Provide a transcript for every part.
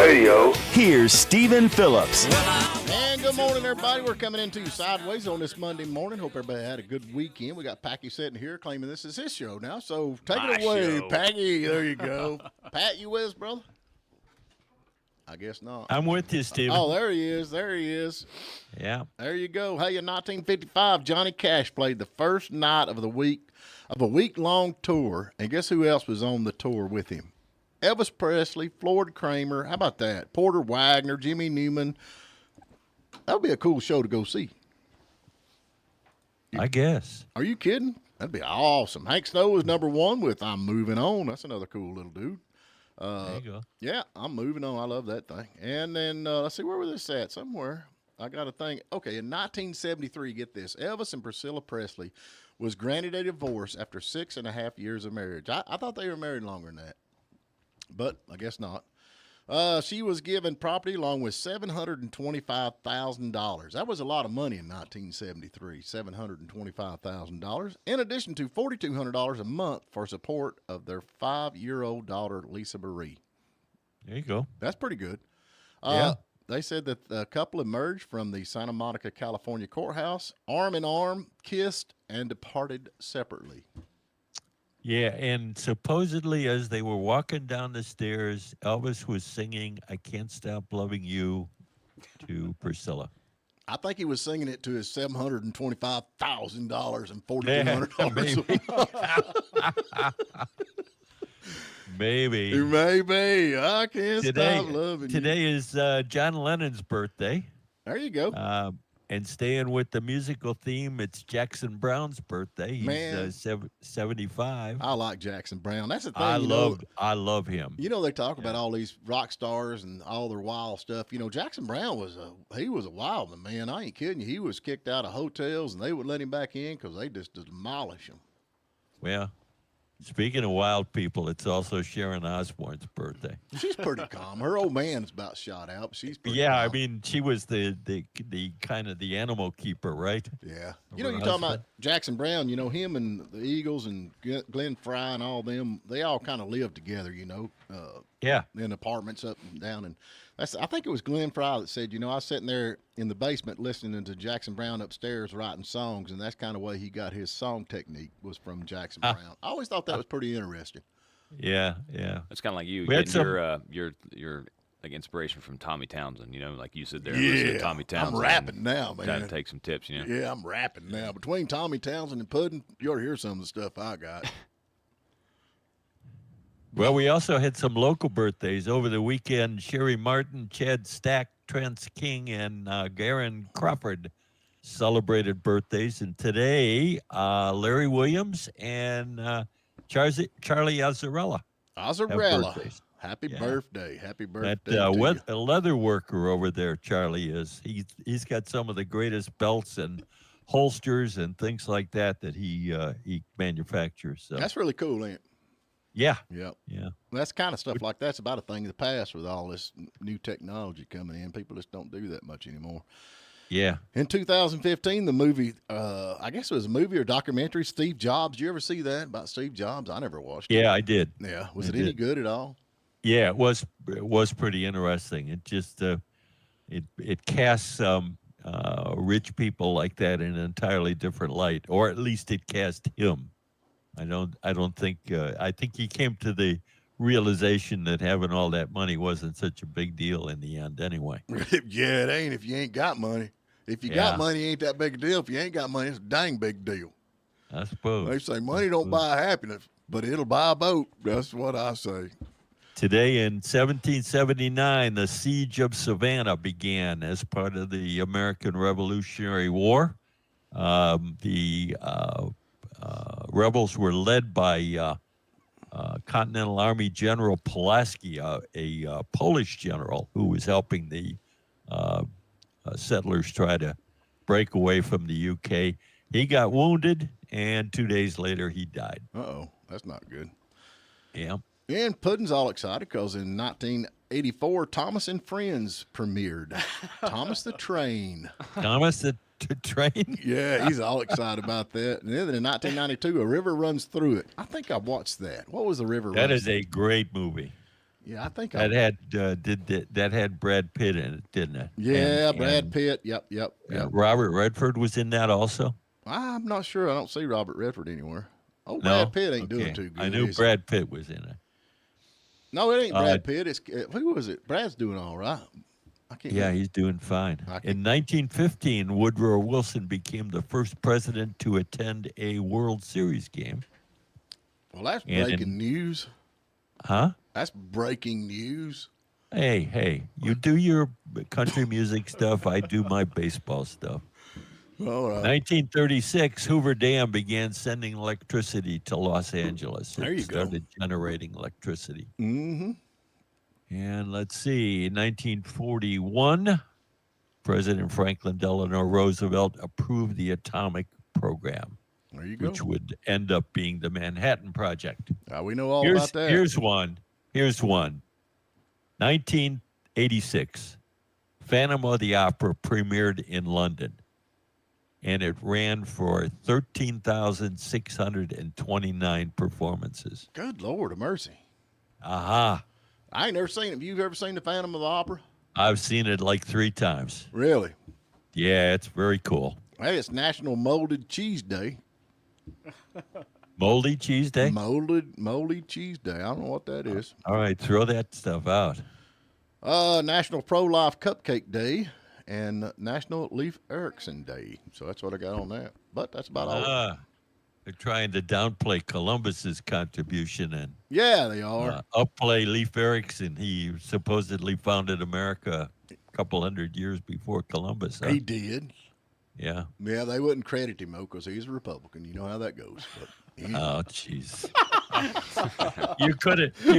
radio. Here's Stephen Phillips. And good morning, everybody. We're coming into you sideways on this Monday morning. Hope everybody had a good weekend. We got Packy sitting here claiming this is his show now. So take it away, Packy. There you go. Pat, you with us, brother? I guess not. I'm with you, Stephen. Oh, there he is. There he is. Yeah. There you go. Hey, in 1955, Johnny Cash played the first night of a week-long tour. And guess who else was on the tour with him? Elvis Presley, Floyd Kramer. How about that? Porter Wagner, Jimmy Newman. That would be a cool show to go see. I guess. Are you kidding? That'd be awesome. Hank Snow was number one with I'm Moving On. That's another cool little dude. There you go. Yeah, I'm Moving On. I love that thing. And then, let's see, where was this at? Somewhere. I got to think. Okay, in 1973, get this. Elvis and Priscilla Presley was granted a divorce after 6.5 years of marriage. I thought they were married longer than that, but I guess not. She was given property along with $725,000. That was a lot of money in 1973, $725,000, in addition to $4,200 a month for support of their 5-year-old daughter, Lisa Marie. There you go. That's pretty good. Yeah. They said that the couple emerged from the Santa Monica, California courthouse, arm in arm, kissed, and departed separately. Yeah, and supposedly as they were walking down the stairs, Elvis was singing I Can't Stop Loving You to Priscilla. I think he was singing it to his $725,000 and $4,200. Maybe. Maybe. I can't stop loving you. Today is John Lennon's birthday. There you go. And staying with the musical theme, it's Jackson Brown's birthday. He's 75. I like Jackson Brown. That's the thing. I love him. You know, they talk about all these rock stars and all their wild stuff. You know, Jackson Brown was a wild one, man. I ain't kidding you. He was kicked out of hotels and they would let him back in because they just demolish him. Well, speaking of wild people, it's also Sharon Osbourne's birthday. She's pretty calm. Her old man's about shot out. But she's pretty calm. I mean, she was the kind of the animal keeper, right? Yeah. You know, you're talking about Jackson Brown. You know, him and the Eagles and Glenn Fry and all them, they all kind of lived together, you know. In apartments up and down. And I think it was Glenn Fry that said, you know, I was sitting there in the basement listening to Jackson Brown upstairs writing songs, and that's kind of way he got his song technique was from Jackson Brown. I always thought that was pretty interesting. Yeah. It's kind of like you getting your like inspiration from Tommy Townsend, you know, like you said there. Yeah, Tommy Townsend. I'm rapping now, man. Trying to take some tips, you know. Yeah, I'm rapping now. Between Tommy Townsend and Puddin', you ought to hear some of the stuff I got. Well, we also had some local birthdays over the weekend. Sherry Martin, Chad Stack, Trent King, and Garen Crawford celebrated birthdays. And today, Larry Williams and Charlie Azzarella. Happy birthday. Happy birthday. That a leather worker over there, Charlie is. He's got some of the greatest belts and holsters and things like that he manufactures. So. That's really cool, ain't it? Yeah. Yep. Yeah. That's kind of stuff like that's about a thing of the past with all this new technology coming in. People just don't do that much anymore. Yeah. In 2015, the movie, I guess it was a movie or documentary, Steve Jobs. Did you ever see that about Steve Jobs? I never watched it. Yeah, I did. Yeah. Was it any good at all? Yeah, it was pretty interesting. It just it casts rich people like that in an entirely different light, or at least it cast him. I don't think I think he came to the realization that having all that money wasn't such a big deal in the end anyway. Yeah, it ain't if you ain't got money. If you got money, it ain't that big a deal. If you ain't got money, it's a dang big deal. I suppose. They say money don't buy happiness, but it'll buy a boat. That's what I say. Today in 1779, the Siege of Savannah began as part of the American Revolutionary War. The rebels were led by Continental Army General Pulaski, a Polish general who was helping the settlers try to break away from the UK. He got wounded, and 2 days later, he died. Uh-oh, that's not good. Yeah. And Puddin's all excited because in 1984, Thomas and Friends premiered. Thomas the Train. Thomas the Train? Yeah, he's all excited about that. And then in 1992, A River Runs Through It. I think I watched that. What was The River Runs That is a great movie. Yeah, I think that had Brad Pitt in it, didn't it? Yeah, Brad Pitt. Yep. Robert Redford was in that also. I'm not sure. I don't see Robert Redford anywhere. Oh, No? Brad Pitt ain't doing too good. I knew Brad Pitt was in it. No, it ain't Brad Pitt. It's who was it? Brad's doing all right. I can't. Yeah, he's doing fine. In 1915, Woodrow Wilson became the first president to attend a World Series game. Well, that's breaking news. Huh? That's breaking news. Hey, you do your country music stuff. I do my baseball stuff. All right. 1936, Hoover Dam began sending electricity to Los Angeles. There you go. Started generating electricity. Mm-hmm. And let's see, in 1941, President Franklin Delano Roosevelt approved the atomic program. There you go. Which would end up being the Manhattan Project. We know all about that. Here's one. 1986, Phantom of the Opera premiered in London, and it ran for 13,629 performances. Good Lord of mercy. Aha. I ain't never seen it. Have you ever seen the Phantom of the Opera? I've seen it like 3 times. Really? Yeah, it's very cool. Hey, it's National Molded Cheese Day. Moldy Cheese Day? Moldy Cheese Day. I don't know what that is. All right, throw that stuff out. National Pro-Life Cupcake Day and National Leif Erikson Day. So that's what I got on that. But that's about all. They're trying to downplay Columbus's contribution and yeah, they are. Upplay Leif Erikson. He supposedly founded America a couple hundred years before Columbus. Huh? He did. Yeah. Yeah, they wouldn't credit him, though, because he's a Republican. You know how that goes. But oh, jeez. You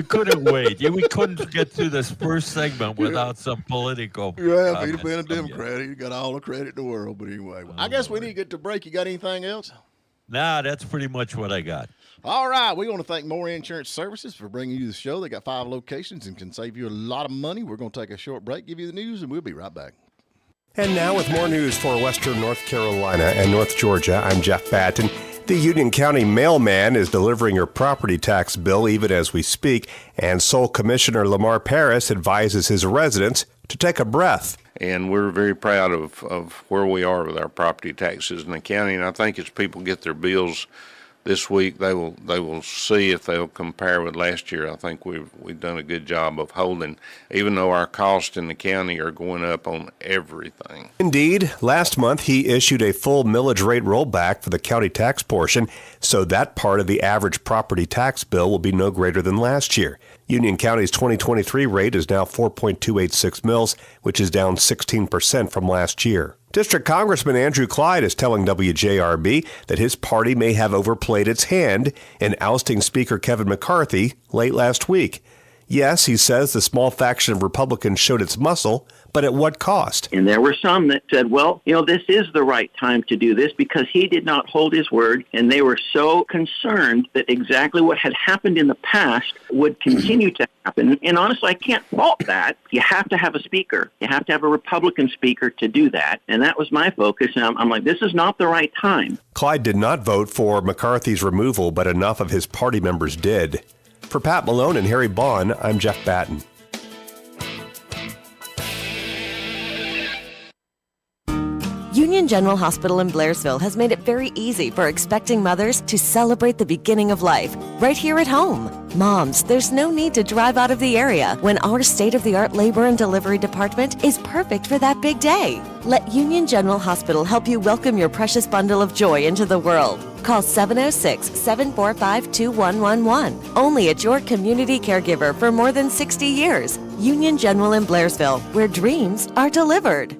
couldn't wait. We couldn't get through this first segment without some political. Yeah, if he'd have been a Democrat, he'd got all the credit in the world. But anyway, I guess we need to get to break. You got anything else? Nah, that's pretty much what I got. All right. We want to thank More Insurance Services for bringing you the show. They got 5 locations and can save you a lot of money. We're going to take a short break, give you the news, and we'll be right back. And now with more news for Western North Carolina and North Georgia, I'm Jeff Batten. The Union County mailman is delivering your property tax bill even as we speak, and Sole Commissioner Lamar Paris advises his residents to take a breath. And we're very proud of where we are with our property taxes in the county, and I think as people get their bills this week, they will see if they'll compare with last year. I think we've done a good job of holding, even though our costs in the county are going up on everything. Indeed, last month he issued a full millage rate rollback for the county tax portion, so that part of the average property tax bill will be no greater than last year. Union County's 2023 rate is now 4.286 mils, which is down 16% from last year. District Congressman Andrew Clyde is telling WJRB that his party may have overplayed its hand in ousting Speaker Kevin McCarthy late last week. Yes, he says the small faction of Republicans showed its muscle, but at what cost? And there were some that said, well, this is the right time to do this because he did not hold his word, and they were so concerned that exactly what had happened in the past would continue to happen. And honestly, I can't fault that. You have to have a speaker. You have to have a Republican speaker to do that. And that was my focus. And I'm like, this is not the right time. Clyde did not vote for McCarthy's removal, but enough of his party members did. For Pat Malone and Harry Bond, I'm Jeff Batten. Union General Hospital in Blairsville has made it very easy for expecting mothers to celebrate the beginning of life right here at home. Moms, there's no need to drive out of the area when our state-of-the-art labor and delivery department is perfect for that big day. Let Union General Hospital help you welcome your precious bundle of joy into the world. Call 706-745-2111. Only at your community caregiver for more than 60 years. Union General in Blairsville, where dreams are delivered.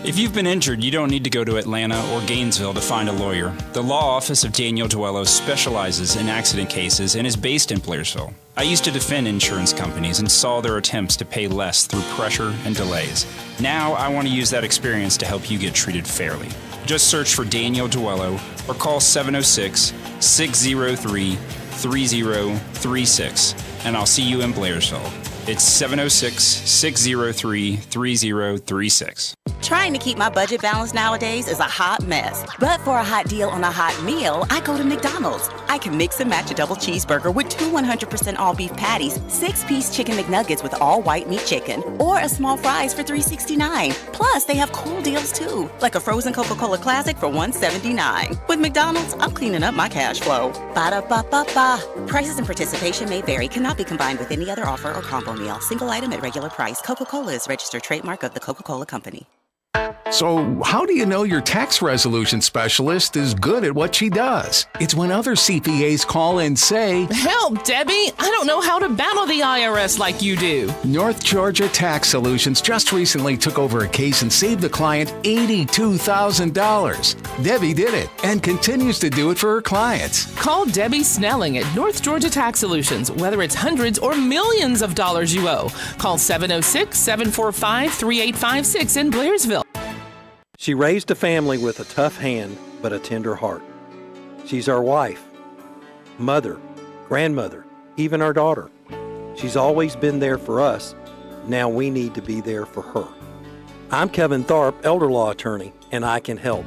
If you've been injured, you don't need to go to Atlanta or Gainesville to find a lawyer. The law office of Daniel Duello specializes in accident cases and is based in Blairsville. I used to defend insurance companies and saw their attempts to pay less through pressure and delays. Now I want to use that experience to help you get treated fairly. Just search for Daniel Duello or call 706-603-3036, and I'll see you in Blairsville. It's 706-603-3036. Trying to keep my budget balanced nowadays is a hot mess. But for a hot deal on a hot meal, I go to McDonald's. I can mix and match a double cheeseburger with 2 100% all beef patties, 6-piece chicken McNuggets with all white meat chicken, or a small fries for $3.69. Plus, they have cool deals too, like a frozen Coca-Cola Classic for $1.79. With McDonald's, I'm cleaning up my cash flow. Ba-da-ba-ba-ba. Prices and participation may vary. Cannot be combined with any other offer or combo meal. Single item at regular price. Coca-Cola is registered trademark of the Coca-Cola Company. So, how do you know your tax resolution specialist is good at what she does? It's when other CPAs call and say, "Help, Debbie! I don't know how to battle the IRS like you do." North Georgia Tax Solutions just recently took over a case and saved the client $82,000. Debbie did it and continues to do it for her clients. Call Debbie Snelling at North Georgia Tax Solutions, whether it's hundreds or millions of dollars you owe. Call 706-745-3856 in Blairsville. She raised a family with a tough hand, but a tender heart. She's our wife, mother, grandmother, even our daughter. She's always been there for us. Now we need to be there for her. I'm Kevin Tharp, elder law attorney, and I can help.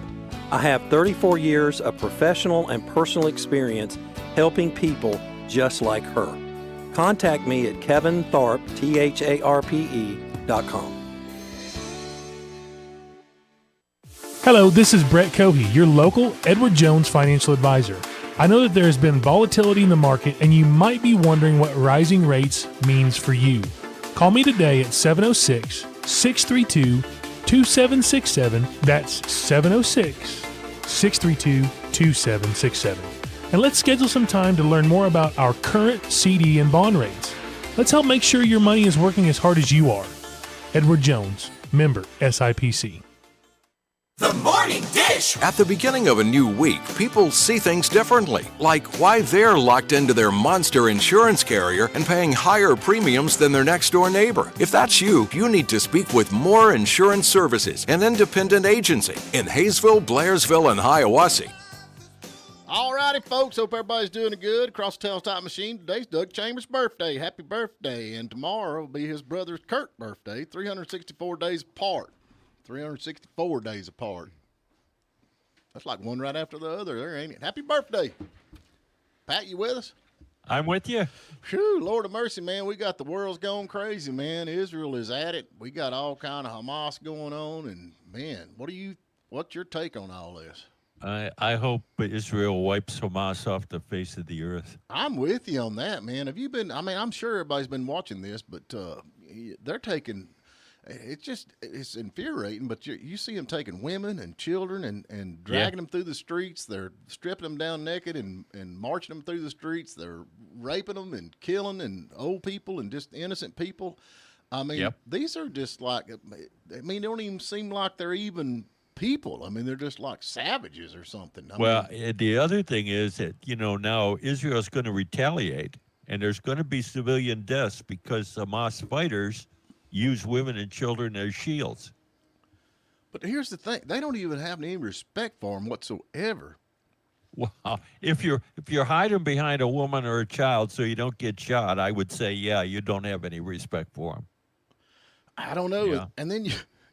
I have 34 years of professional and personal experience helping people just like her. Contact me at kevintharpe, THARPE.com. Hello, this is Brett Cohey, your local Edward Jones financial advisor. I know that there has been volatility in the market and you might be wondering what rising rates means for you. Call me today at 706-632-2767. That's 706-632-2767. And let's schedule some time to learn more about our current CD and bond rates. Let's help make sure your money is working as hard as you are. Edward Jones, member SIPC. The Morning Dish! At the beginning of a new week, people see things differently, like why they're locked into their monster insurance carrier and paying higher premiums than their next-door neighbor. If that's you, you need to speak with Moore Insurance Services, an independent agency in Hayesville, Blairsville, and Hiawassee. All righty, folks. Hope everybody's doing good. Across the Telltale Machine, today's Doug Chambers' birthday. Happy birthday. And tomorrow will be his brother Kurt's birthday, 364 days apart. 364 days apart. That's like one right after the other there, ain't it? Happy birthday. Pat, you with us? I'm with you. Phew, Lord of mercy, man. We got the world's going crazy, man. Israel is at it. We got all kind of Hamas going on. And, man, what's your take on all this? I hope Israel wipes Hamas off the face of the earth. I'm with you on that, man. Have you been, I'm sure everybody's been watching this, but they're taking, it's infuriating, but you see them taking women and children and dragging them through the streets. They're stripping them down naked and marching them through the streets. They're raping them and killing and old people and just innocent people. I mean, these are just like, they don't even seem like they're even people. I mean, they're just like savages or something. The other thing is that, now Israel's going to retaliate, and there's going to be civilian deaths because Hamas fighters use women and children as shields. But here's the thing. They don't even have any respect for them whatsoever. Well, if you're hiding behind a woman or a child so you don't get shot, I would say, you don't have any respect for them. I don't know. Yeah. And then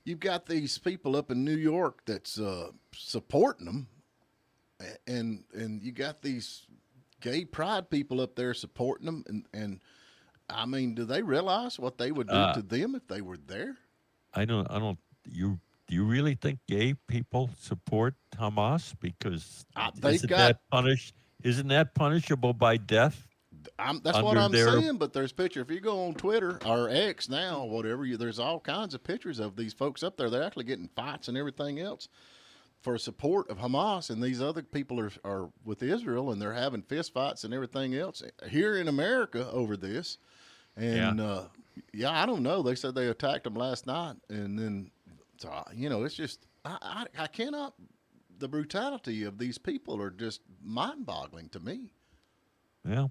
you've got these people up in New York that's supporting them, and you got these gay pride people up there supporting them, and I mean, do they realize what they would do to them if they were there? I don't. Do you really think gay people support Hamas? Because isn't that punishable by death? That's what I'm saying, but there's pictures. If you go on Twitter or X now, or whatever, there's all kinds of pictures of these folks up there. They're actually getting fights and everything else for support of Hamas, and these other people are with Israel, and they're having fist fights and everything else here in America over this. And, I don't know. They said they attacked them last night, and then, it's just, I cannot, the brutality of these people are just mind-boggling to me. Well,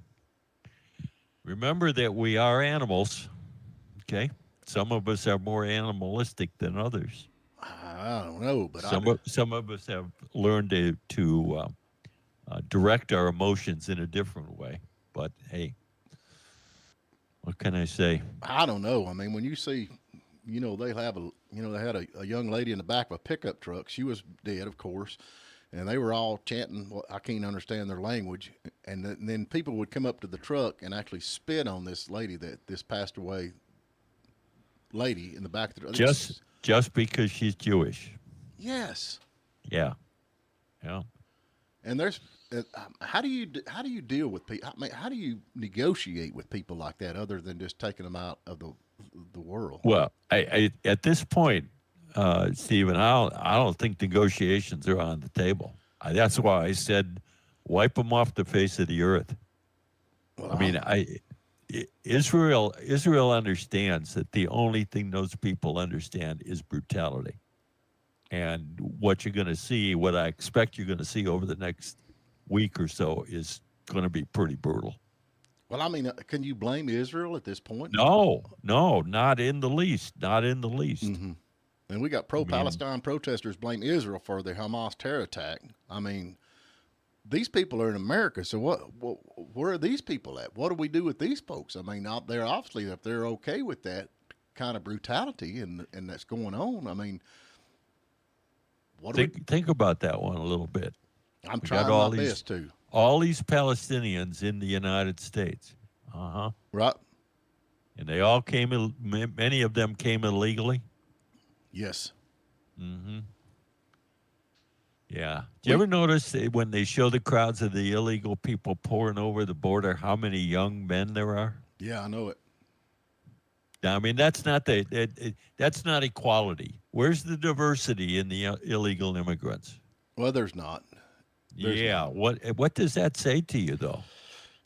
remember that we are animals, okay? Some of us are more animalistic than others. I don't know, but some of us have learned to direct our emotions in a different way. But hey, What can I say? I don't know. I mean, when you see, they had a young lady in the back of a pickup truck. She was dead, of course. And they were all chanting, well, I can't understand their language. And then people would come up to the truck and actually spit on this lady, this passed away lady in the back of the truck. Just because she's Jewish. Yes. Yeah. Yeah. And there's how do you deal with people? I mean, how do you negotiate with people like that other than just taking them out of the world? Well, I at this point, Stephen, I don't think negotiations are on the table. That's why I said, wipe them off the face of the earth. Well, I mean, Israel understands that the only thing those people understand is brutality. And what you're going to see, what I expect you're going to see over the next week or so, is going to be pretty brutal. Well, I mean, can you blame Israel at this point? No, not in the least. Not in the least. Mm-hmm. And we got pro-Palestine protesters blame Israel for the Hamas terror attack. I mean, these people are in America, so where are these people at? What do we do with these folks? I mean, they're obviously, if they're okay with that kind of brutality and that's going on, I mean, think about that one a little bit. I'm trying my best to. All these Palestinians in the United States. Right. And they all many of them came illegally. Yes. Mm-hmm. Yeah. Do you ever notice when they show the crowds of the illegal people pouring over the border, how many young men there are? Yeah, I know it. I mean, that's not that's not equality. Where's the diversity in the illegal immigrants? Well, there's not. Not. What does that say to you, though?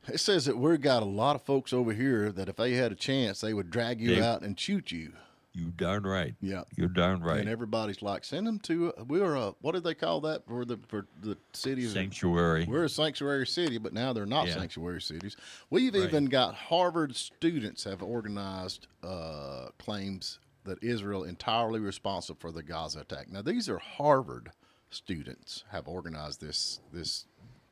It says that we've got a lot of folks over here that if they had a chance, they would drag you out and shoot you. You darn right. Yeah, you're darn right. And everybody's like, send them to. We're what did they call that for the cities? Sanctuary. We're a sanctuary city, but now they're not sanctuary cities. We've even got Harvard students have organized claims that Israel entirely responsible for the Gaza attack. Now these are Harvard students have organized this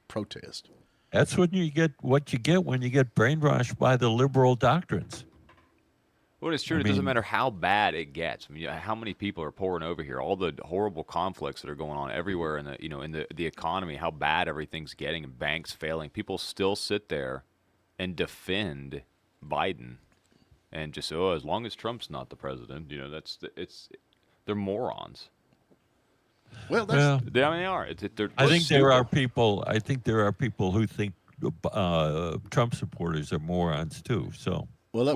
protest. That's what you get when you get brainwashed by the liberal doctrines. Well, it's true. It doesn't matter how bad it gets. I mean, how many people are pouring over here? All the horrible conflicts that are going on everywhere in the economy. How bad everything's getting, and banks failing. People still sit there and defend Biden, and just say, as long as Trump's not the president, they're morons. Well, they are. I think there are people who think Trump supporters are morons too. So. What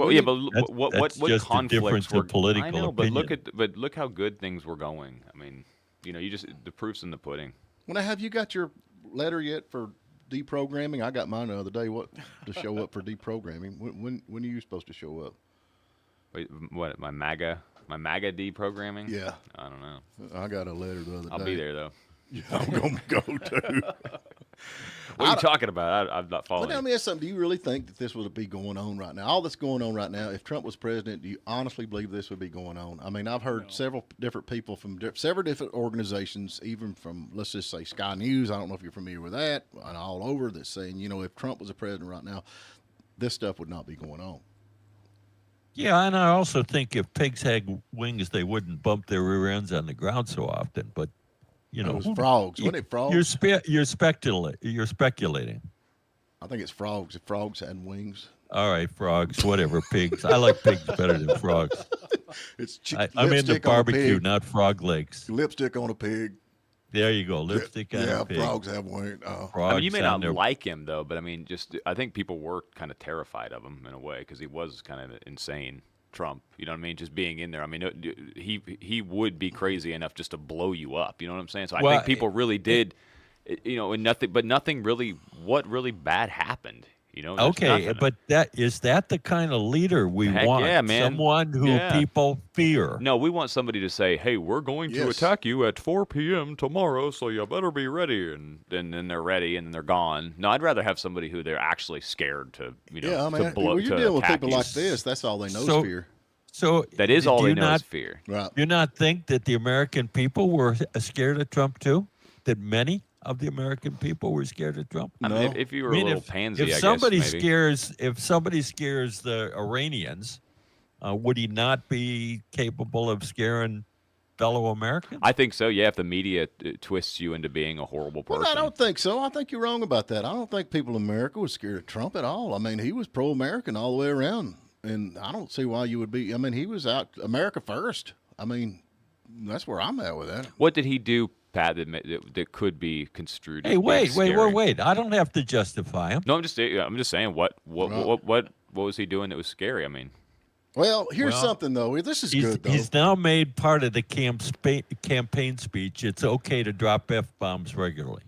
conflicts were political? I know, but look how good things were going. I mean, the proof's in the pudding. Well, have you got your letter yet for deprogramming? I got mine the other day. To show up for deprogramming? When are you supposed to show up? Wait, what? My MAGA deprogramming? Yeah. I don't know. I got a letter the other day. I'll be there though. Yeah, I'm gonna go too. What are you talking about? I'm not following. Let me ask something. Do you really think that this would be going on right now? All that's going on right now, if Trump was president, do you honestly believe this would be going on? I mean, I've heard several different people from several different organizations, even from, let's just say, Sky News. I don't know if you're familiar with that, and all over, that's saying, if Trump was a president right now, this stuff would not be going on. Yeah, and I also think if pigs had wings, they wouldn't bump their rear ends on the ground so often, but it was frogs. Wasn't it frogs? You're speculating. I think it's frogs. If frogs had wings. All right, frogs, whatever, pigs. I like pigs better than frogs. I'm into barbecue, not frog legs. Lipstick on a pig. There you go, lipstick on a pig. Yeah, frogs have wings. I mean, you may not like him, though, but I mean, I think people were kind of terrified of him in a way because he was kind of insane. Trump, you know what I mean? Just being in there. I mean, he would be crazy enough just to blow you up. You know what I'm saying? So I think people really did, and nothing really. What really bad happened? Okay, but is that the kind of leader we want? Yeah, man. Someone who people fear. No, we want somebody to say, "Hey, we're going to attack you at 4 p.m. tomorrow, so you better be ready." And then they're ready, and then they're gone. No, I'd rather have somebody who they're actually scared to, to blow. When you're dealing with people like this, that's all they know is fear. So that is all they know is fear. Right. Do you not think that the American people were scared of Trump too? That many of the American people were scared of Trump? I mean, if you were a little pansy, if I somebody guess, maybe. if somebody scares the Iranians, would he not be capable of scaring fellow Americans? I think so. Yeah, if the media twists you into being a horrible person. Well, I don't think so. I think you're wrong about that. I don't think people in America were scared of Trump at all. I mean, he was pro-American all the way around, and I don't see why you would be. I mean, he was out America first. I mean, that's where I'm at with that. What did he do, Pat, that could be construed? Hey, wait! I don't have to justify him. No, I'm just saying what was he doing that was scary? I mean. Well, here's something, though. This is good, though. He's now made part of the campaign speech. It's okay to drop F-bombs regularly.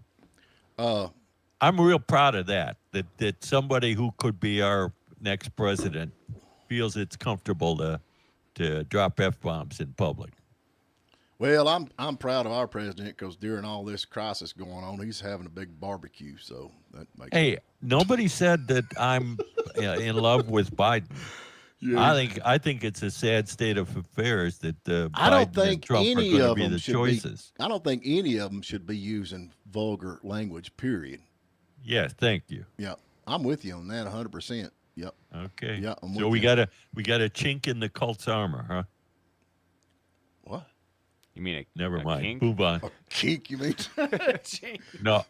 I'm real proud of that somebody who could be our next president feels it's comfortable to drop F-bombs in public. Well, I'm proud of our president because during all this crisis going on, he's having a big barbecue. So that makes nobody said that I'm in love with Biden. Yeah. I think it's a sad state of affairs that Biden and Trump are going to be the choices. I don't think any of them should be using vulgar language, period. Yes, thank you. Yeah, I'm with you on that 100%. Yep. Okay. Yeah, so we got a chink in the cult's armor, huh? What? You mean never mind. Kink? Move on. A kink, you mean? No.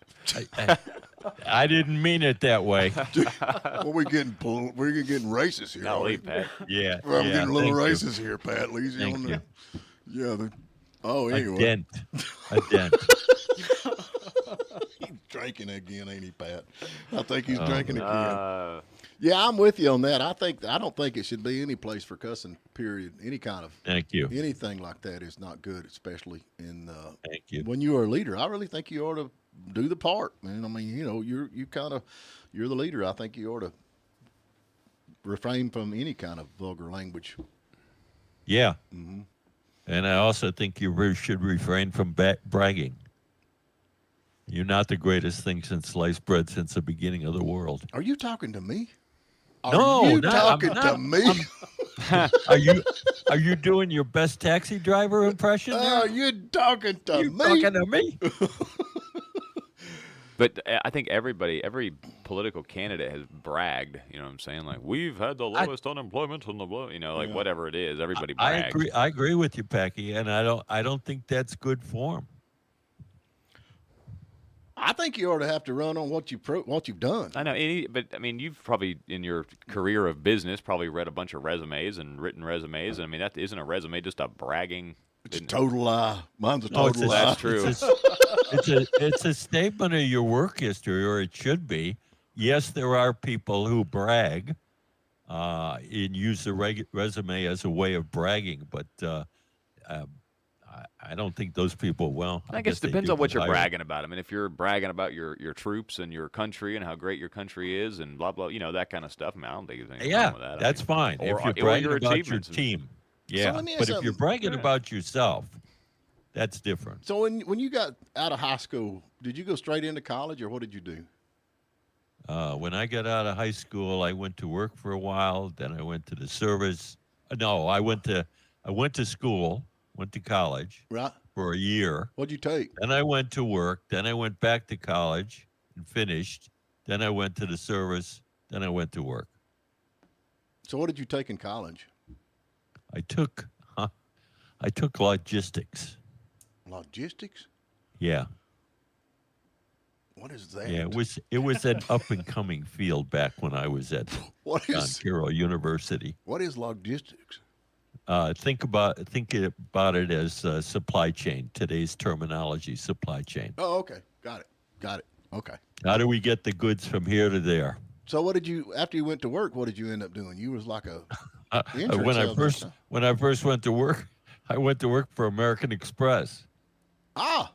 I didn't mean it that way. Well, we're getting racist here. No, Pat. Yeah. Well, I'm getting a little racist racist here, Pat. Easy on you. Anyway. A dent. He's drinking again, ain't he, Pat? I think he's drinking again. Yeah, I'm with you on that. I don't think it should be any place for cussing, period. Any kind of Thank you. Anything like that is not good, especially in Thank you. when you are a leader. I really think you ought to do the part, man. I mean, you're the leader. I think you ought to refrain from any kind of vulgar language. Yeah. Mm-hmm. And I also think you should refrain from bragging. You're not the greatest thing since sliced bread since the beginning of the world. Are you talking to me? No, you talking to me? Are you doing your best taxi driver impression? You're talking to me. Talking to me? But I think every political candidate has bragged. You know what I'm saying? Like, we've had the lowest unemployment in the world. Whatever it is, everybody brags. I agree with you, Packy, and I don't think that's good form. I think you ought to have to run on what you've done. I know, but I mean, you've probably in your career of business probably read a bunch of resumes and written resumes. And I mean, that isn't a resume, just a bragging. It's a total lie. Mine's a total lie. That's true. It's a statement of your work history, or it should be. Yes, there are people who brag and use the resume as a way of bragging, but I don't think those people, I guess it depends on what you're bragging about. I mean, if you're bragging about your troops and your country and how great your country is and blah, blah, that kind of stuff, I don't think there's anything wrong with that. That's fine. If you're bragging about your team. Yeah, so but if you're bragging about yourself, that's different. So when you got out of high school, did you go straight into college, or what did you do? When I got out of high school, I went to work for a while. Then I went to the service. No, I went to school, went to college for a year. What'd you take? Then I went to work. Then I went back to college and finished. Then I went to the service. Then I went to work. So what did you take in college? I took logistics. Logistics? Yeah. What is that? Yeah, it was an up and coming field back when I was at John Carroll University. What is logistics? Think about it as supply chain. Today's terminology, supply chain. Oh, okay, got it. Okay. How do we get the goods from here to there? So after you went to work, what did you end up doing? You was like a when I first went to work, I went to work for American Express. Ah.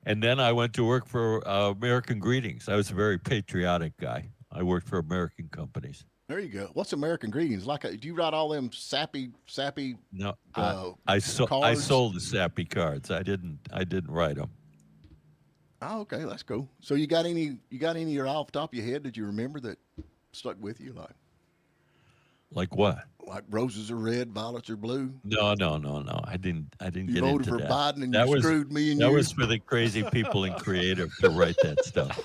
And then I went to work for American Greetings. I was a very patriotic guy. I worked for American companies. There you go. What's American Greetings? Do you write all them sappy? No, I sold the sappy cards. I didn't write them. Oh, okay, that's cool. So you got any off the top of your head that you remember that stuck with you? Like what? Like roses are red, violets are blue. No. I didn't You get voted into for that. Biden and that you was, screwed me and That you. was for the crazy people in creative to write that stuff.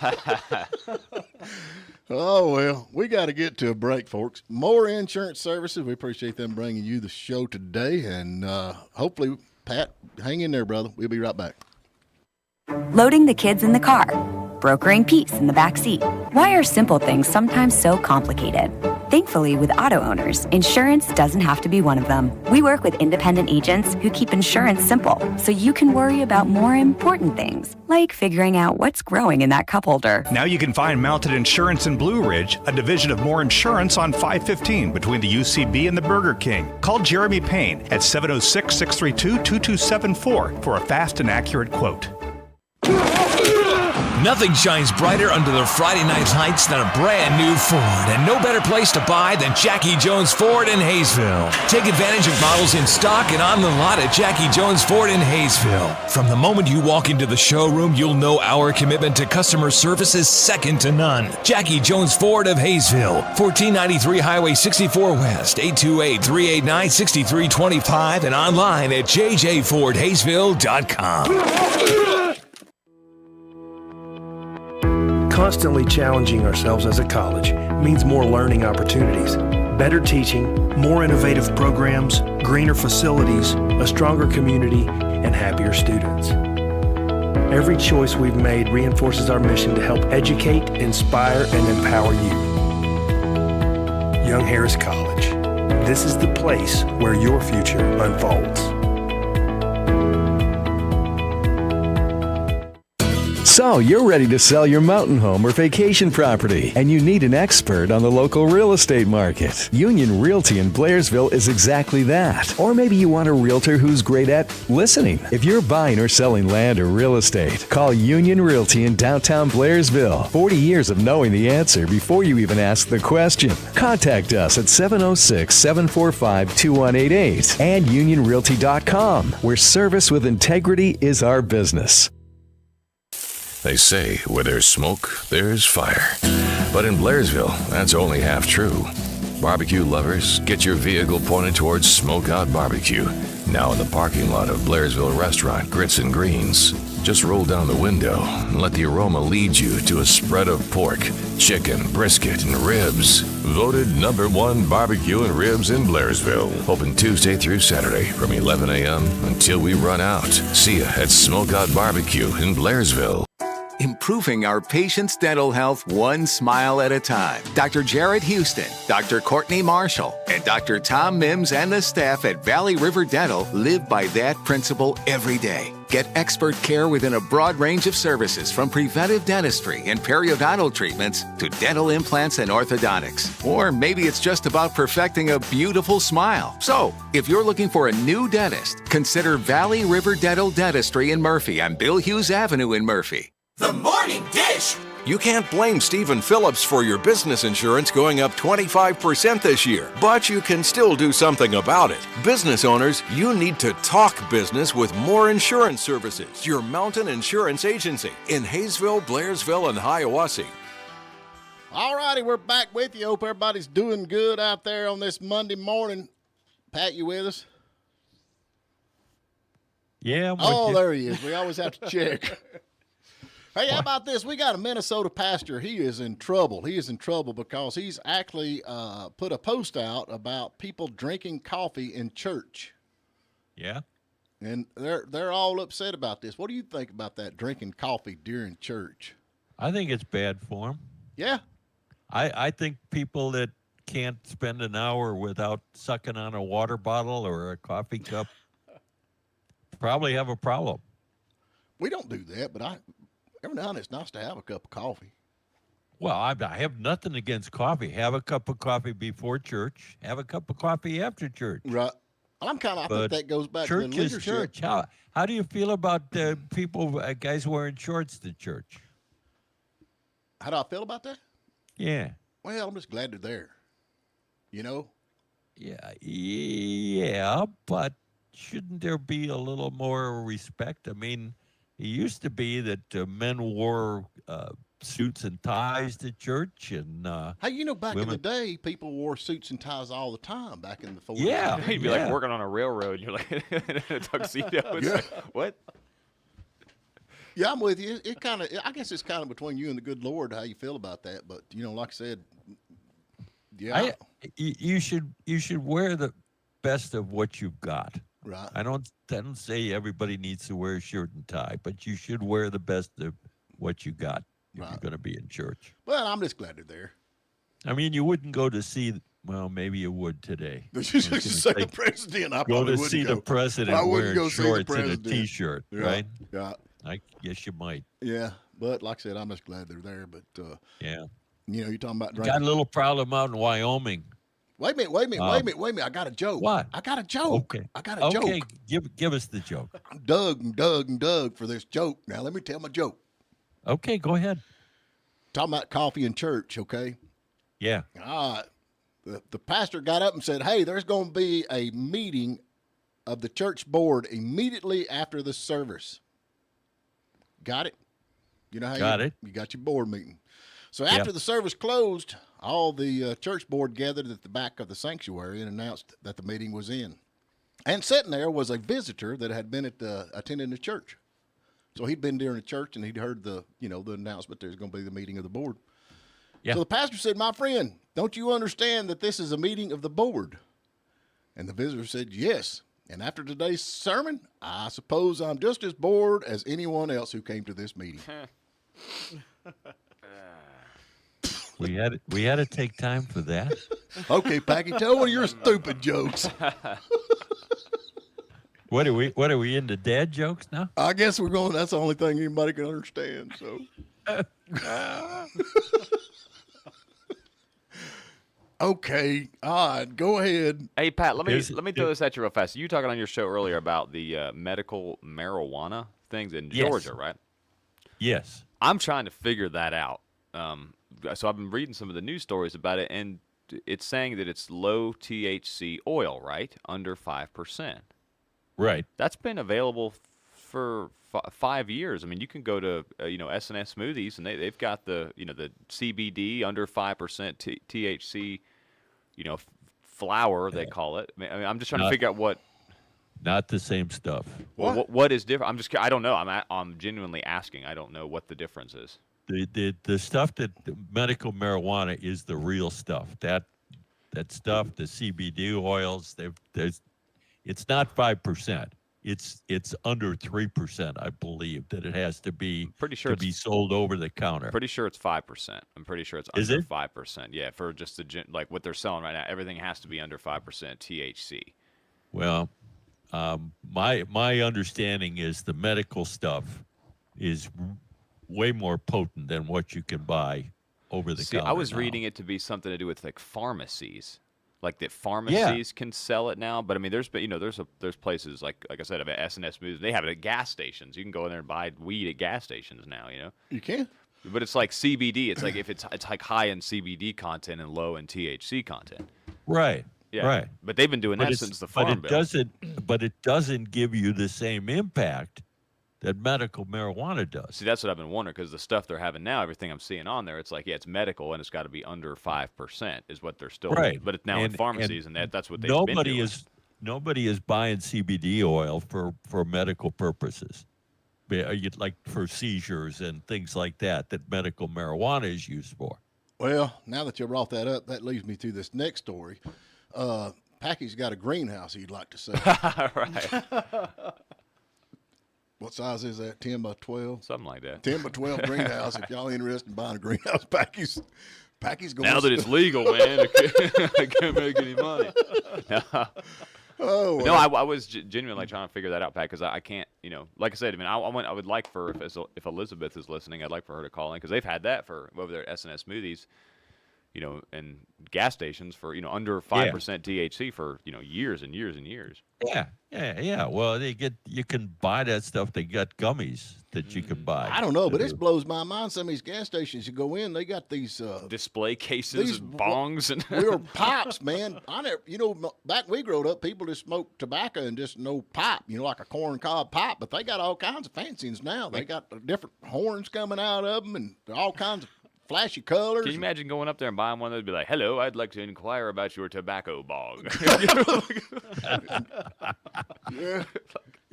Oh, well, we got to get to a break, folks. More Insurance Services. We appreciate them bringing you the show today. And hopefully, Pat, hang in there, brother. We'll be right back. Loading the kids in the car, brokering peace in the back seat. Why are simple things sometimes so complicated? Thankfully, with auto owners, insurance doesn't have to be one of them. We work with independent agents who keep insurance simple, so you can worry about more important things, like figuring out what's growing in that cup holder. Now you can find Mounted Insurance in Blue Ridge, a division of More Insurance on 515 between the UCB and the Burger King. Call Jeremy Payne at 706-632-2274 for a fast and accurate quote. Nothing shines brighter under the Friday night lights than a brand new Ford, and no better place to buy than Jackie Jones Ford in Hayesville. Take advantage of models in stock and on the lot at Jackie Jones Ford in Hayesville. From the moment you walk into the showroom, you'll know our commitment to customer service is second to none. Jackie Jones Ford of Hayesville, 1493 Highway 64 West, 828-389-6325, and online at jjfordhayesville.com. Constantly challenging ourselves as a college means more learning opportunities, better teaching, more innovative programs, greener facilities, a stronger community, and happier students. Every choice we've made reinforces our mission to help educate, inspire, and empower you. Young Harris College. This is the place where your future unfolds. So you're ready to sell your mountain home or vacation property, and you need an expert on the local real estate market. Union Realty in Blairsville is exactly that. Or maybe you want a realtor who's great at listening. If you're buying or selling land or real estate, call Union Realty in downtown Blairsville. 40 years of knowing the answer before you even ask the question. Contact us at 706-745-2188 and unionrealty.com, where service with integrity is our business. They say where there's smoke, there's fire. But in Blairsville, that's only half true. Barbecue lovers, get your vehicle pointed towards Smokeout Barbecue, now in the parking lot of Blairsville restaurant Grits and Greens. Just roll down the window and let the aroma lead you to a spread of pork, chicken, brisket, and ribs. Voted #1 barbecue and ribs in Blairsville. Open Tuesday through Saturday from 11 a.m. until we run out. See ya at Smokeout Barbecue in Blairsville. Improving our patients' dental health one smile at a time. Dr. Jared Houston, Dr. Courtney Marshall, and Dr. Tom Mims and the staff at Valley River Dental live by that principle every day. Get expert care within a broad range of services, from preventive dentistry and periodontal treatments to dental implants and orthodontics. Or maybe it's just about perfecting a beautiful smile. So, if you're looking for a new dentist, consider Valley River Dental Dentistry in Murphy on Bill Hughes Avenue in Murphy. The Morning Dish. You can't blame Stephen Phillips for your business insurance going up 25% this year, but you can still do something about it. Business owners, you need to talk business with More Insurance Services, your mountain insurance agency in Hayesville, Blairsville, and Hiawassee. All righty, we're back with you. Hope everybody's doing good out there on this Monday morning. Pat, you with us? Yeah. There he is. We always have to check. Hey, how about this? We got a Minnesota pastor. He is in trouble. He is in trouble because he's actually put a post out about people drinking coffee in church. Yeah. And they're all upset about this. What do you think about that, drinking coffee during church? I think it's bad form. Yeah. I think people that can't spend an hour without sucking on a water bottle or a coffee cup probably have a problem. We don't do that, but every now and then it's nice to have a cup of coffee. Well, I have nothing against coffee. Have a cup of coffee before church. Have a cup of coffee after church. Right. I think that goes back to the church leadership. is church. How do you feel about people, guys wearing shorts to church? How do I feel about that? Yeah. Well, I'm just glad they're there. You know? Yeah, but shouldn't there be a little more respect? I mean, it used to be that men wore suits and ties to church, and hey, you know, back in women- the day, people wore suits and ties all the time. Back in the 40s. Yeah. You'd be like working on a railroad, and you're like in a tuxedo. It's like, what? Yeah, I'm with you. It kind of, I guess it's kind of between you and the good Lord how you feel about that. But you know, like I said, yeah, you should wear the best of what you've got. right. I don't say everybody needs to wear a shirt and tie, but you should wear the best of what you got if you're going to be in church. Well, I'm just glad they're there. I mean, you wouldn't go to see. Well, maybe you would today. Did you just say the president? I Go probably to wouldn't see go. the president I wouldn't wearing go see the shorts and a president. T-shirt, Yeah, right? Yeah. I guess you might. Yeah, but like I said, I'm just glad they're there. But Yeah. you know, you're talking about Got drinking. a little problem out in Wyoming. Wait a minute. I got a joke. What? I got a joke. Okay. I got a joke. Give us the joke. I'm Doug for this joke. Now let me tell my joke. Okay, go ahead. Talking about coffee in church, okay? Yeah. All right. The pastor got up and said, hey, there's going to be a meeting of the church board immediately after the service. Got it? You know how you got your board meeting. So after the service closed, all the church board gathered at the back of the sanctuary and announced that the meeting was in. And sitting there was a visitor that had been attending the church. So he'd been during the church and he'd heard the announcement there's going to be the meeting of the board. Yeah. So the pastor said, my friend, don't you understand that this is a meeting of the board? And the visitor said, yes. And after today's sermon, I suppose I'm just as bored as anyone else who came to this meeting. We had to take time for that. Okay, Packy, tell one of your stupid jokes. What are we into dad jokes now? I guess we're going. That's the only thing anybody can understand. So. Okay, all right, go ahead. Hey Pat, let me throw this at you real fast. You were talking on your show earlier about the medical marijuana things in Georgia, right? Yes. I'm trying to figure that out. So I've been reading some of the news stories about it, and it's saying that it's low THC oil, right? Under 5%. Right. That's been available for 5 years. I mean, you can go to S&S Smoothies, and they've got the the CBD under 5% THC, flower they call it. I mean, I'm just trying to figure out what. Not the same stuff. Well, what is different? I don't know. I'm genuinely asking. I don't know what the difference is. The stuff the medical marijuana is the real stuff. That stuff, the CBD oils, it's not 5%. It's under 3%, I believe, that it has to be pretty sure be sold over the counter. Pretty sure it's 5%. I'm pretty sure it's Is under it? 5%. Yeah, for just like what they're selling right now, everything has to be under 5% THC. Well, my understanding is the medical stuff is way more potent than what you can buy over the counter. I was now. reading it to be something to do with like pharmacies, like that pharmacies can sell it now. But I mean, there's places like I said, S&S Smoothies. They have it at gas stations. You can go in there and buy weed at gas stations now. You can. But it's like CBD. It's like it's like high in CBD content and low in THC content. Right. Yeah. Right. But they've been doing that since the Farm Bill. But it doesn't give you the same impact that medical marijuana does. See, that's what I've been wondering, because the stuff they're having now, everything I'm seeing on there, it's like, yeah, it's medical and it's got to be under 5% is what they're still right. But it's now in pharmacies, and that's what they've been doing. Nobody is buying CBD oil for medical purposes, like for seizures and things like that medical marijuana is used for. Well, now that you brought that up, that leads me to this next story. Packy's got a greenhouse he'd like to sell. Right. What size is that? 10 by 12? Something like that. 10 by 12 greenhouse. If y'all interested in buying a greenhouse, Packy's going. Now that it's legal, man, I can't make any money. Oh, no, I was genuinely trying to figure that out, Pat, because I can't, like I said, I mean, I would like if Elizabeth is listening, I'd like for her to call in, because they've had that for over there at S&S Smoothies. in gas stations for, under 5% THC for, years and years and years. Yeah. Well, you can buy that stuff. They got gummies that you can buy. I don't know, but this blows my mind. Some of these gas stations you go in, they got these display cases and bongs and real pipes, man. Back when we growed up, people just smoked tobacco and just no pipe, like a corn cob pipe. But they got all kinds of fancy ones now. They got different horns coming out of them and all kinds of flashy colors. Can you imagine going up there and buying one that'd be like, "Hello, I'd like to inquire about your tobacco bog." Yeah.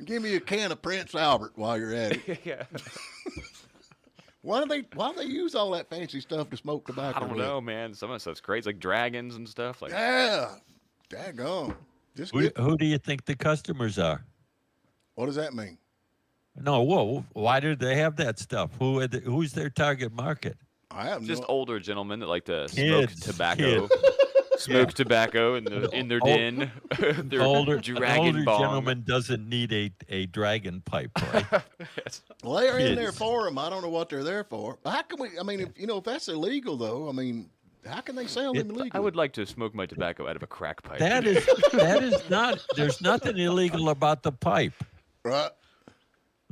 Give me a can of Prince Albert while you're at it. Yeah. Why do they use all that fancy stuff to smoke tobacco? I don't know, man. Some of that stuff's crazy, like dragons and stuff. Like, yeah, daggone. Who do you think the customers are? What does that mean? No, whoa. Why do they have that stuff? Who's their target market? I have just older gentlemen that like to Kids, smoke tobacco. Smoke tobacco in their den. Their older dragon bong. gentleman doesn't need a dragon pipe, right? Well, they're in there for them. I don't know what they're there for. But how can we? I mean, if that's illegal, though, I mean, how can they sell them illegally? I would like to smoke my tobacco out of a crack pipe. That is not. There's nothing illegal about the pipe. Right.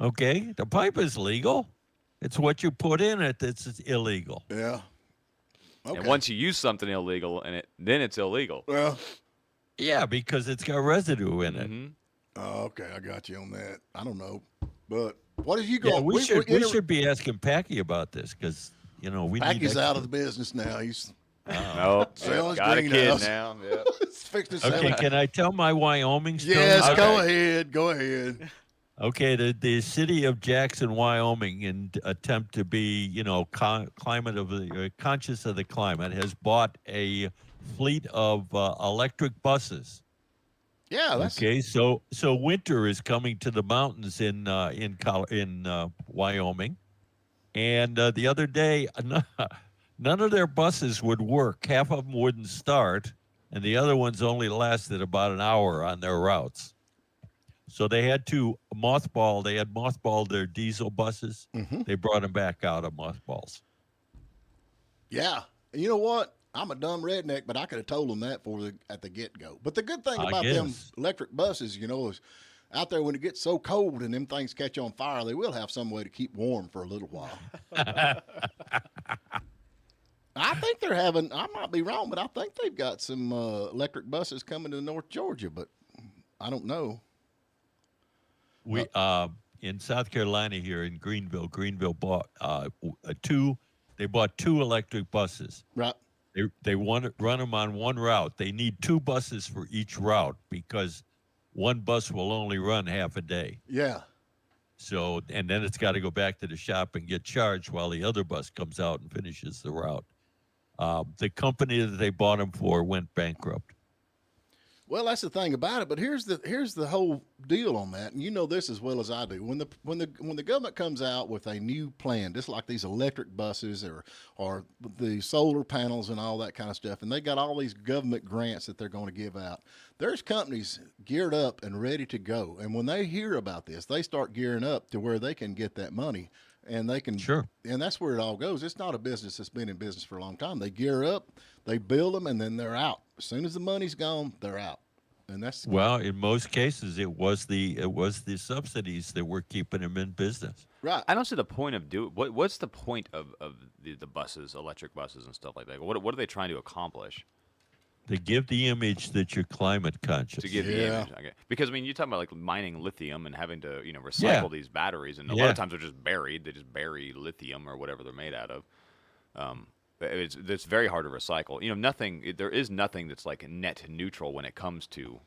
Okay, the pipe is legal. It's what you put in it that's illegal. Yeah. Okay. And once you use something illegal then it's illegal. Well, yeah, because it's got residue in it. Mm-hmm. Oh, okay, I got you on that. I don't know, but what have you got? Yeah, we should be asking Packy about this because we Packy's need out of the business now. He's got a kid now. Yep. Okay, can I tell my Wyoming story? Yes, go ahead. Go ahead. Okay, the city of Jackson, Wyoming, in attempt to be, conscious of the climate, has bought a fleet of electric buses. Yeah, that's okay. So winter is coming to the mountains in Wyoming, and the other day, none of their buses would work. Half of them wouldn't start, and the other ones only lasted about an hour on their routes. So they had to mothball. They had mothballed their diesel buses. Mm-hmm. They brought them back out of mothballs. Yeah. And you know what? I'm a dumb redneck, but I could have told them that at the get-go. But the good thing about them electric buses, is out there when it gets so cold and them things catch on fire, they will have some way to keep warm for a little while. I think they're having, I might be wrong, but I think they've got some electric buses coming to North Georgia, but I don't know. We in South Carolina here in Greenville bought They bought 2 electric buses. Right. They want to run them on one route. They need 2 buses for each route because one bus will only run half a day. Yeah. So and then it's got to go back to the shop and get charged while the other bus comes out and finishes the route. The company that they bought them for went bankrupt. Well, that's the thing about it. But here's the whole deal on that, and you know this as well as I do. When the government comes out with a new plan, just like these electric buses or the solar panels and all that kind of stuff, and they got all these government grants that they're going to give out. There's companies geared up and ready to go, and when they hear about this, they start gearing up to where they can get that money. And they can, and that's where it all goes. It's not a business that's been in business for a long time. They gear up, they build them, and then they're out. As soon as the money's gone, they're out. And that's well, in most cases, it was the subsidies that were keeping them in business. Right. I don't see the point of what's the point of the buses, electric buses, and stuff like that. What are they trying to accomplish? To give the image that you're climate conscious. To give the image, okay. Because I mean, you're talking about like mining lithium and having to recycle these batteries, and a lot of times they're just buried. They just bury lithium or whatever they're made out of. It's very hard to recycle. There is nothing that's like net neutral when it comes to,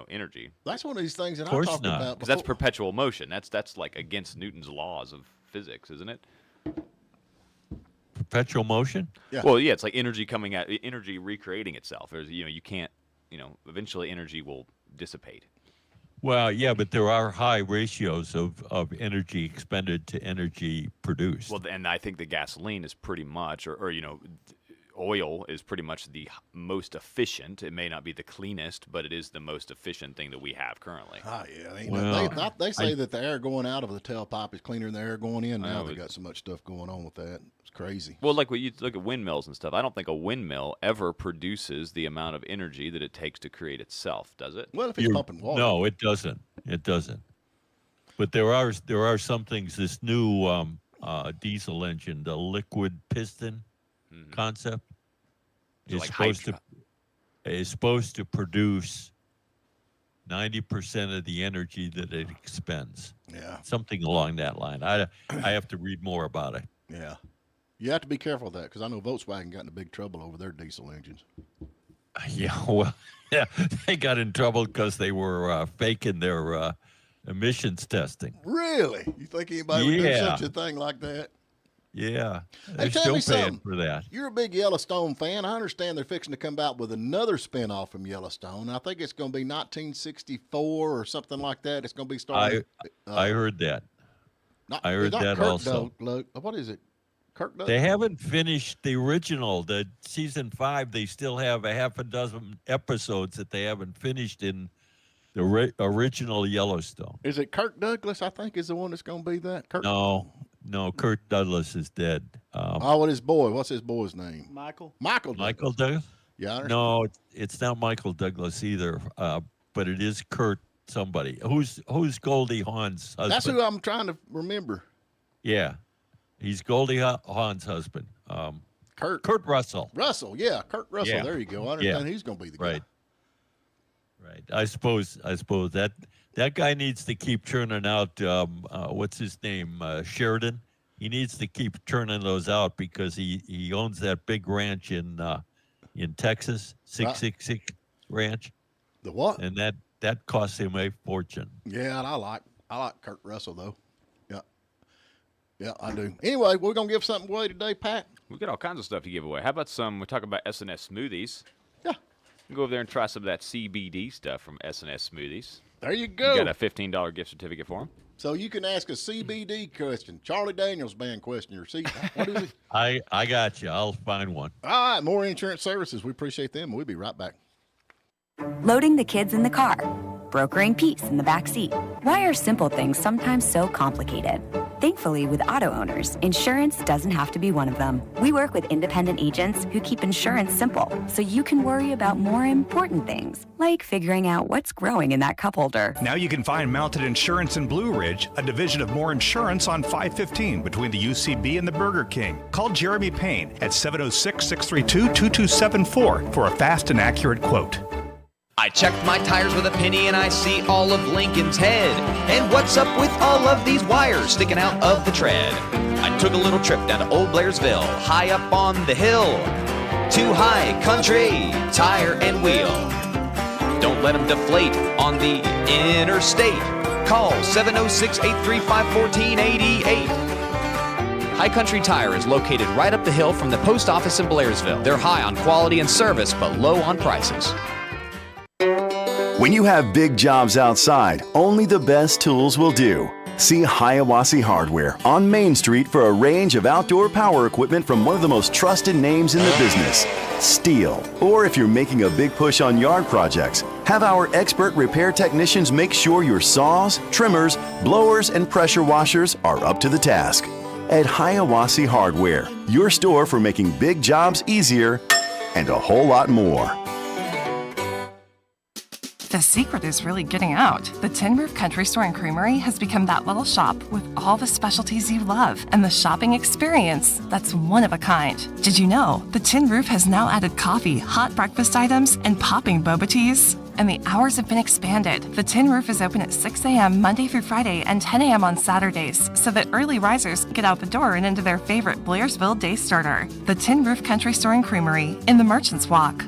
energy. That's one of these things that I talked about because that's perpetual motion. That's like against Newton's laws of physics, isn't it? Perpetual motion? Yeah. Well, yeah, it's like energy coming out, energy recreating itself. There's, you can't, eventually energy will dissipate. Well, yeah, but there are high ratios of energy expended to energy produced. Well, and I think the gasoline is pretty much, or oil is pretty much the most efficient. It may not be the cleanest, but it is the most efficient thing that we have currently. Oh, yeah. They say that the air going out of the tailpipe is cleaner than the air going in. Now they got so much stuff going on with that. It's crazy. Well, like when you look at windmills and stuff, I don't think a windmill ever produces the amount of energy that it takes to create itself, does it? Well, if it's pumping water. No, it doesn't. It doesn't. But there are some things. This new diesel engine, the liquid piston concept, is supposed to produce 90% of the energy that it expends. Yeah, something along that line. I have to read more about it. Yeah, you have to be careful of that because I know Volkswagen got into big trouble over their diesel engines. Yeah, well, yeah, they got in trouble because they were faking their emissions testing. Really? You think anybody would do such a thing like that? Yeah. Hey, They're tell me still paying something. for that. You're a big Yellowstone fan. I understand they're fixing to come out with another spinoff from Yellowstone. I think it's going to be 1964 or something like that. It's going to be starting. I heard that. I heard that also. What is it? Kirk Douglas? They haven't finished the original. The season 5, they still have a half a dozen episodes that they haven't finished in the original Yellowstone. Is it Kirk Douglas? I think is the one that's going to be that. No, Kirk Douglas is dead. What his boy? What's his boy's name? Michael. Michael Douglas? Yeah. No, it's not Michael Douglas either. But it is Kurt somebody. Who's Goldie Hawn's husband? That's who I'm trying to remember. Yeah, he's Goldie Hawn's husband. Kurt Russell. Russell, yeah, Kurt Russell. Yeah. There you go. I understand he's going to be the guy. Right. I suppose that guy needs to keep churning out. What's his name? Sheridan. He needs to keep churning those out because he owns that big ranch in Texas, 666 Ranch. The what? And that costs him a fortune. Yeah, and I like Kurt Russell though. Yeah, I do. Anyway, we're gonna give something away today, Pat. We got all kinds of stuff to give away. How about we talk about S&S Smoothies? Yeah. You can go over there and try some of that CBD stuff from S&S Smoothies. There you go. You got a $15 gift certificate for them. So you can ask a CBD question, Charlie Daniels Band question, or what is it? I got you. I'll find one. All right, more insurance services. We appreciate them. We'll be right back. Loading the kids in the car, brokering peace in the back seat. Why are simple things sometimes so complicated? Thankfully, with auto owners, insurance doesn't have to be one of them. We work with independent agents who keep insurance simple, so you can worry about more important things, like figuring out what's growing in that cup holder. Now you can find Mounted Insurance in Blue Ridge, a division of More Insurance on 515 between the UCB and the Burger King. Call Jeremy Payne at 706-632-2274 for a fast and accurate quote. I checked my tires with a penny and I see all of Lincoln's head. And what's up with all of these wires sticking out of the tread? I took a little trip down to Old Blairsville, high up on the hill. To High Country Tire and Wheel. Don't let them deflate on the interstate. Call 706-835-1488. High Country Tire is located right up the hill from the post office in Blairsville. They're high on quality and service, but low on prices. When you have big jobs outside, only the best tools will do. See Hiawassee Hardware on Main Street for a range of outdoor power equipment from one of the most trusted names in the business, Steel. Or if you're making a big push on yard projects, have our expert repair technicians make sure your saws, trimmers, blowers, and pressure washers are up to the task. At Hiawassee Hardware, your store for making big jobs easier and a whole lot more. The secret is really getting out. The Tin Roof Country Store and Creamery has become that little shop with all the specialties you love and the shopping experience that's one of a kind. Did you know the Tin Roof has now added coffee, hot breakfast items, and popping boba teas? And the hours have been expanded. The Tin Roof is open at 6 a.m. Monday through Friday and 10 a.m. on Saturdays so that early risers get out the door and into their favorite Blairsville day starter. The Tin Roof Country Store and Creamery in the Merchants Walk.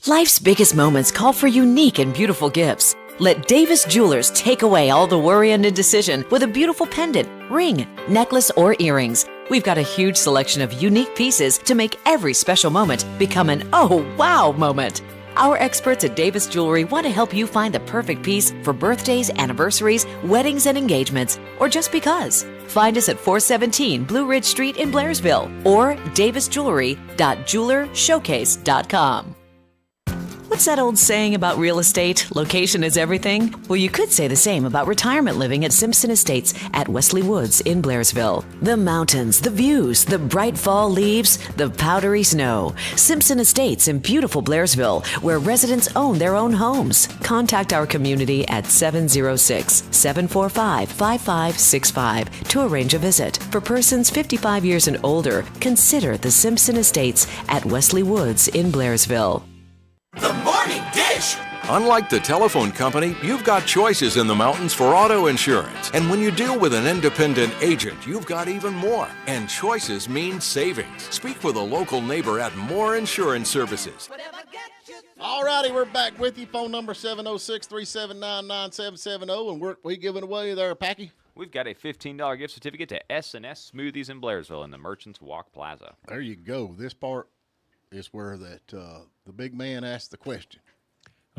Life's biggest moments call for unique and beautiful gifts. Let Davis Jewelers take away all the worry and indecision with a beautiful pendant, ring, necklace, or earrings. We've got a huge selection of unique pieces to make every special moment become an oh wow moment. Our experts at Davis Jewelry want to help you find the perfect piece for birthdays, anniversaries, weddings, and engagements, or just because. Find us at 417 Blue Ridge Street in Blairsville or davisjewelry.jewelershowcase.com. What's that old saying about real estate? Location is everything? Well, you could say the same about retirement living at Simpson Estates at Wesley Woods in Blairsville. The mountains, the views, the bright fall leaves, the powdery snow. Simpson Estates in beautiful Blairsville, where residents own their own homes. Contact our community at 706-745-5565 to arrange a visit. For persons 55 years and older, consider the Simpson Estates at Wesley Woods in Blairsville. The Morning Dish! Unlike the telephone company, you've got choices in the mountains for auto insurance. And when you deal with an independent agent, you've got even more. And choices mean savings. Speak with a local neighbor at Moore Insurance Services. All righty, we're back with you. Phone number 706-379-9770. And we giving away there, Packy? We've got a $15 gift certificate to S&S Smoothies in Blairsville in the Merchants Walk Plaza. There you go. This part is where that the big man asked the question.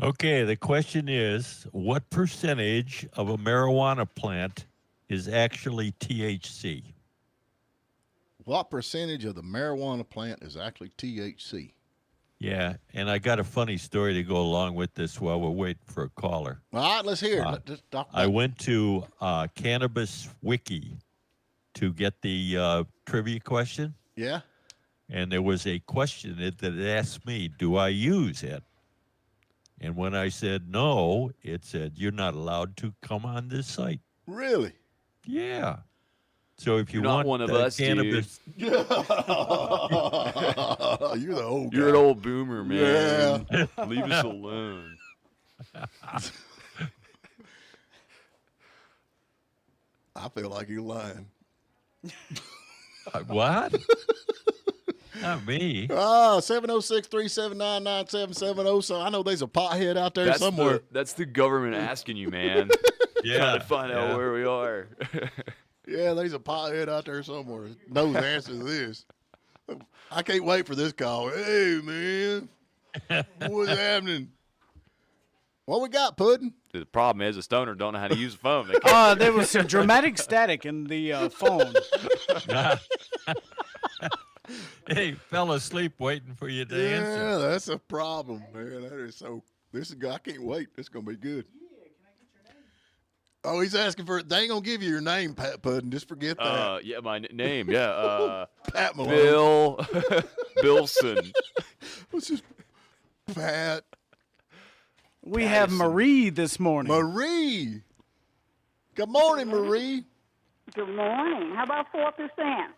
Okay, the question is, what percentage of a marijuana plant is actually THC? What percentage of the marijuana plant is actually THC? Yeah, and I got a funny story to go along with this while we're waiting for a caller. All right, let's hear it. Just talk about I went to Cannabis Wiki to get the trivia question. Yeah. And there was a question that asked me, do I use it? And when I said no, it said, you're not allowed to come on this site. Really? Yeah. So if You're you not want one of us, cannabis, You're the old guy. You're an old boomer, man. Yeah. Leave us alone. I feel like you're lying. What? Not me. 706-379-9770. So I know there's a pothead out there somewhere. That's the government asking you, man. Yeah. Trying to find out where we are. Yeah, there's a pothead out there somewhere. Knows the answer to this. I can't wait for this call. Hey, man. What's happening? What we got, Puddin'? The problem is the stoner don't know how to use the phone. There was some dramatic static in the phone. He fell asleep waiting for you to answer. Yeah, that's a problem, man. That is so. I can't wait. This is gonna be good. Oh, he's asking for it. They ain't gonna give you your name, Pat Puddin'. Just forget that. Yeah, my name. Yeah, Pat Malone. Bill Bilson. What's this? Pat. We have Marie this morning. Marie. Good morning, Marie. Good morning. How about 4%?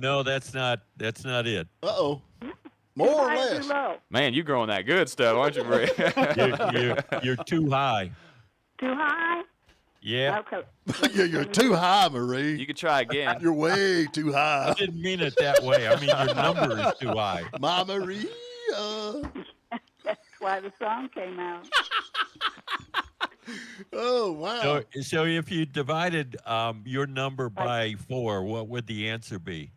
No, that's not it. Uh-oh. More or less. Man, you're growing that good stuff, aren't you, Marie? You're too high. Too high? Yeah. Okay. Yeah, you're too high, Marie. You could try again. You're way too high. I didn't mean it that way. I mean, your number is too high. My Marie. That's why the song came out. Oh, wow. So if you divided your number by 4, what would the answer be?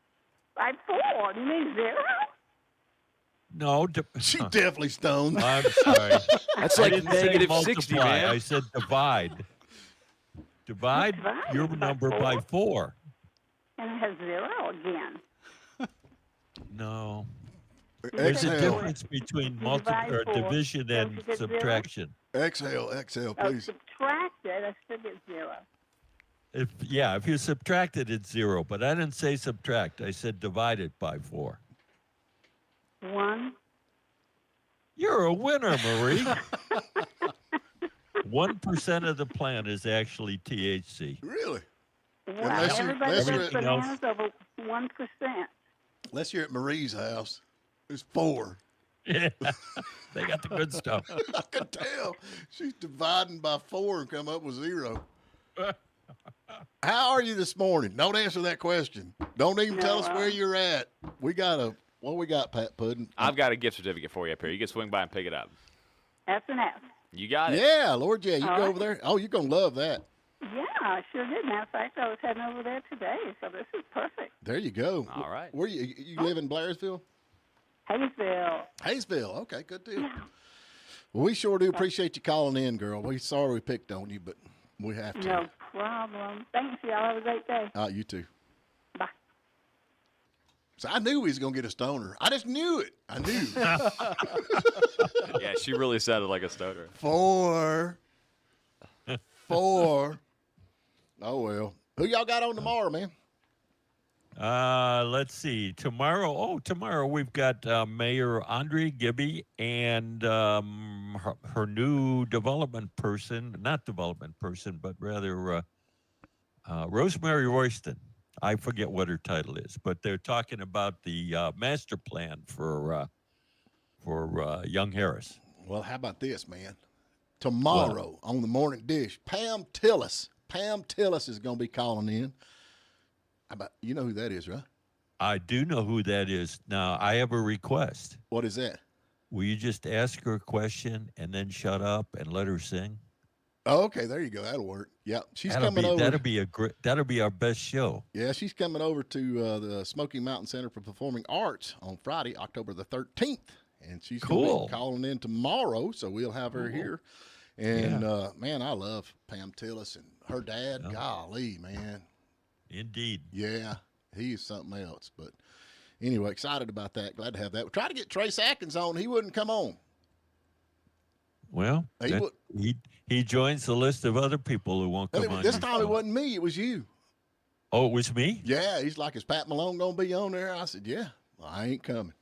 By 4? You mean 0? No. She definitely stoned. I'm sorry. That's I like didn't say negative multiply. 60, man. I said divide. Divide your number by 4. And it has 0 again. No. There's a difference between division and subtraction. Exhale, please. Subtract it, I still get 0. If you subtract it, it's 0. But I didn't say subtract. I said divide it by 4. 1. You're a winner, Marie. 1% of the plant is actually THC. Really? Wow. Everybody gets bananas over 1%. Unless you're at Marie's house. It's 4. Yeah, they got the good stuff. I can tell. She's dividing by 4 and come up with 0. How are you this morning? Don't answer that question. Don't even tell us where you're at. What we got, Pat Puddin'? I've got a gift certificate for you up here. You can swing by and pick it up. S&S. You got it. Yeah, Lord, yeah. You go over there. Oh, you're going to love that. Yeah, I sure did. Matter of fact, I was heading over there today, so this is perfect. There you go. All right. Where you live in Blairsville? Hayesville. Okay, good deal. Well, we sure do appreciate you calling in, girl. We sorry we picked on you, but we have to. No problem. Thanks, y'all. Have a great day. You too. Bye. So I knew he was going to get a stoner. I just knew it. I knew. Yeah, she really sounded like a stoner. 4. Oh, well. Who y'all got on tomorrow, man? Let's see. Tomorrow we've got Mayor Andre Gibby and her new development person, not development person, but rather Rosemary Royston. I forget what her title is, but they're talking about the master plan for Young Harris. Well, how about this, man? Tomorrow on the Morning Dish, Pam Tillis. Pam Tillis is going to be calling in. You know who that is, right? I do know who that is. Now, I have a request. What is that? Will you just ask her a question and then shut up and let her sing? Oh, okay, there you go. That'll work. Yeah, she's coming over. That'll be our best show. Yeah, she's coming over to the Smoky Mountain Center for Performing Arts on Friday, October the 13th, and she's going to be calling in tomorrow. So we'll have her here. And man, I love Pam Tillis and her dad. Golly, man. Indeed. Yeah, he is something else. But anyway, excited about that. Glad to have that. We tried to get Trace Atkins on. He wouldn't come on. Well, he joins the list of other people who won't come on. This time it wasn't me. It was you. Oh, it was me? Yeah, he's like, is Pat Malone going to be on there? I said, yeah. Well, I ain't coming.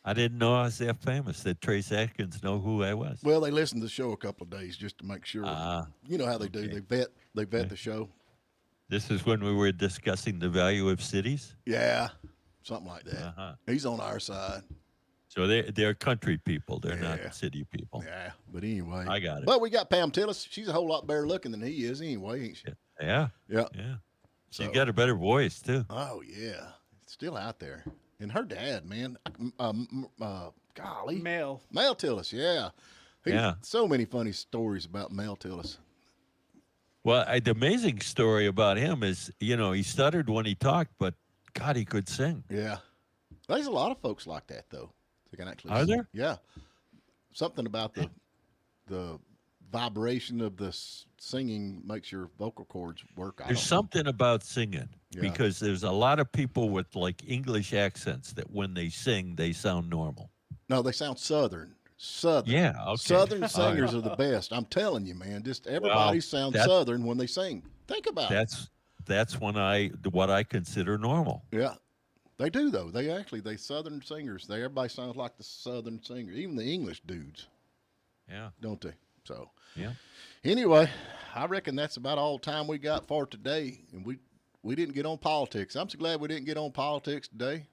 I didn't know I was that famous that Trace Atkins know who I was. Well, they listened to the show a couple of days just to make sure. You know how they do. They vet the show. This is when we were discussing the value of cities? Yeah, something like that. He's on our side. So they're country people. They're not city people. Yeah, but anyway. I got it. But we got Pam Tillis. She's a whole lot better looking than he is anyway, ain't she? Yeah. Yeah. She's got a better voice, too. Oh, yeah. It's still out there. And her dad, man, golly. Mel Tillis, yeah. So many funny stories about Mel Tillis. Well, the amazing story about him is, he stuttered when he talked, but God, he could sing. Yeah. There's a lot of folks like that, though. They can actually Are sing. there? Yeah. Something about the vibration of the singing makes your vocal cords work. There's something about singing because there's a lot of people with like English accents that when they sing, they sound normal. No, they sound Southern. Yeah, okay. Southern singers are the best. I'm telling you, man. Just everybody sounds Southern when they sing. Think about it. That's what I consider normal. Yeah, they do though. They Southern singers. Everybody sounds like the Southern singer, even the English dudes. Yeah, don't they? So yeah. Anyway, I reckon that's about all the time we got for today, and we didn't get on politics. I'm so glad we didn't get on politics today.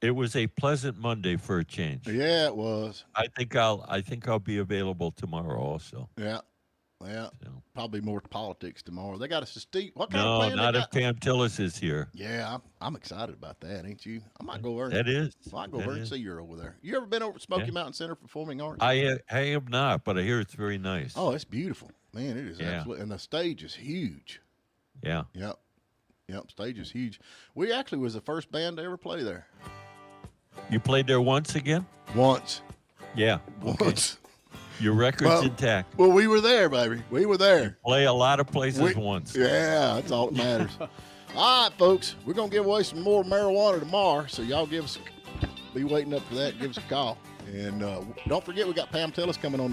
It was a pleasant Monday for a change. Yeah, it was. I think I'll be available tomorrow also. Yeah. Well, probably more politics tomorrow. They got us a steep. What kind of plan? No, not if Pam Tillis is here. Yeah, I'm excited about that, ain't you? I might go over. That is. I might go over and see you over there. You ever been over to Smoky Mountain Center for Performing Arts? I have not, but I hear it's very nice. Oh, it's beautiful, man. It is absolutely, and the stage is huge. Yeah. Yep, stage is huge. We actually was the first band to ever play there. You played there once again? Once. Yeah. Okay. Once. Your record's intact. Well, we were there, baby. We were there. You play a lot of places once. Yeah, that's all that matters. All right, folks. We're going to give away some more marijuana tomorrow, so y'all be waiting up for that. Give us a call. And don't forget, we got Pam Tillis coming on tomorrow.